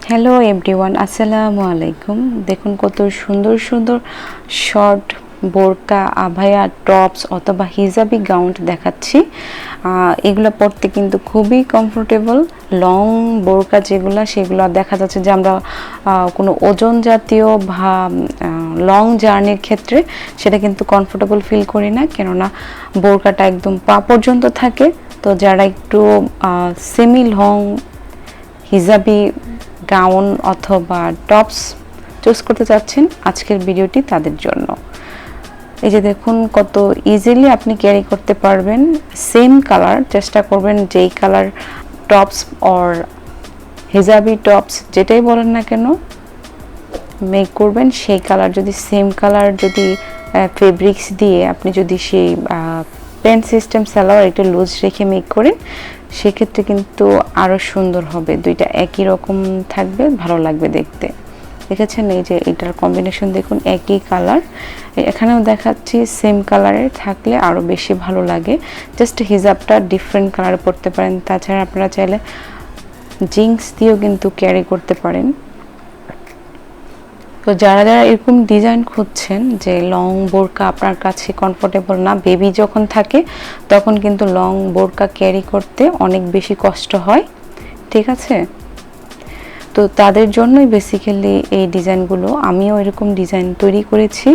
Hello everyone, আসসালামু আলাইকুম। দেখুন কত সুন্দর সুন্দর শর্ট বোরকা, আভায়া, টপস অথবা হিজাবি গাউন দেখাচ্ছি। এগুলো পরতে কিন্তু খুবই কমফোর্টেবল। লং বোরকা যেগুলো, সেগুলো দেখা যাচ্ছে যে আমরা কোনো ওজন জাতীয় বা লং জার্নির ক্ষেত্রে সেটা কিন্তু কমফোর্টেবল ফিল করি না, কেননা বোরকাটা একদম পা পর্যন্ত থাকে। তো যারা একটু সেমি লং হিজাবি গাউন অথবা টপস চুজ করতে চাচ্ছেন, আজকের ভিডিওটি তাদের জন্য। এই যে দেখুন কত ইজিলি আপনি ক্যারি করতে পারবেন। সেম কালার চেষ্টা করবেন, যেই colour tops or hijabi tops যেটাই বলেন না কেন মেক করবেন, সেই কালার যদি সেম কালার যদি ফেব্রিক্স দিয়ে আপনি যদি সেই প্যান্ট সিস্টেম সালোয়ার একটু লুজ রেখে মেক করেন, সেক্ষেত্রে কিন্তু আরও সুন্দর হবে। দুইটা একই রকম থাকবে, ভালো লাগবে দেখতে। দেখেছেন এই যে এটার কম্বিনেশন দেখুন, একই কালার। এখানেও দেখাচ্ছি সেম কালারের থাকলে আরও বেশি ভালো লাগে। জাস্ট হিজাবটা ডিফারেন্ট কালার পরতে পারেন। তাছাড়া আপনারা চাইলে জিন্স দিয়েও কিন্তু ক্যারি করতে পারেন। তো যারা যারা এরকম ডিজাইন খুঁজছেন যে লং বোরকা আপনার কাছে কমফোর্টেবল না, বেবি যখন থাকে তখন কিন্তু লং বোরকা ক্যারি করতে অনেক বেশি কষ্ট হয়, ঠিক আছে? তো তাদের জন্যই বেসিক্যালি এই ডিজাইনগুলো। আমিও এরকম ডিজাইন তৈরি করেছি,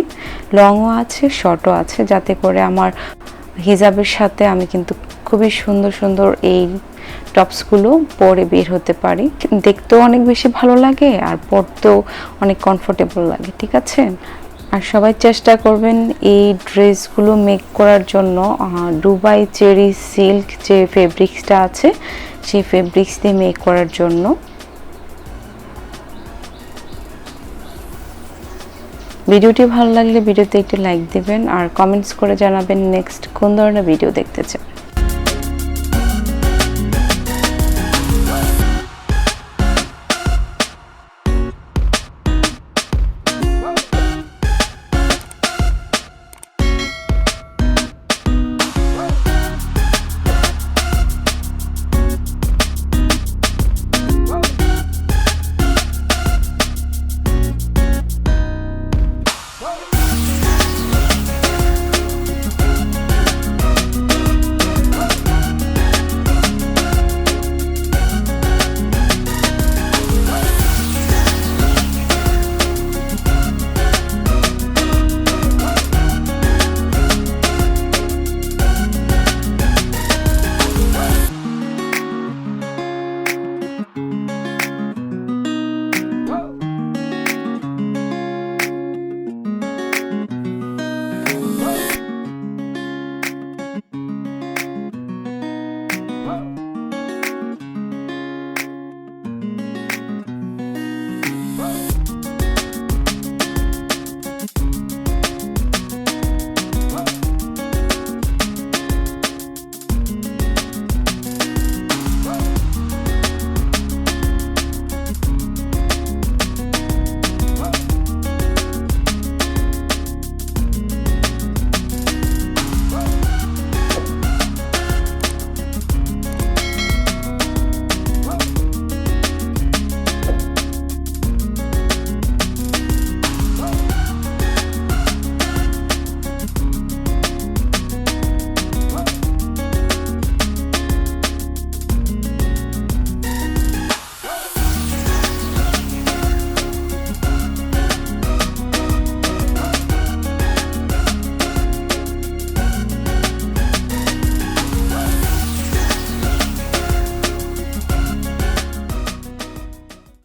লংও আছে শর্টও আছে, যাতে করে আমার হিজাবের সাথে আমি কিন্তু খুবই সুন্দর সুন্দর এই টপসগুলো পরে বের হতে পারি। দেখতেও অনেক বেশি ভালো লাগে আর পরতেও অনেক কমফোর্টেবল লাগে, ঠিক আছে? আর সবাই চেষ্টা করবেন এই ড্রেসগুলো মেক করার জন্য দুবাই চেরি সিল্ক যে ফেব্রিক্সটা আছে সেই ফেব্রিক্স দিয়ে মেক করার জন্য। ভিডিওটি ভালো লাগলে ভিডিওতে একটু লাইক দিবেন আর কমেন্টস করে জানাবেন নেক্সট কোন ধরনের ভিডিও দেখতে চান।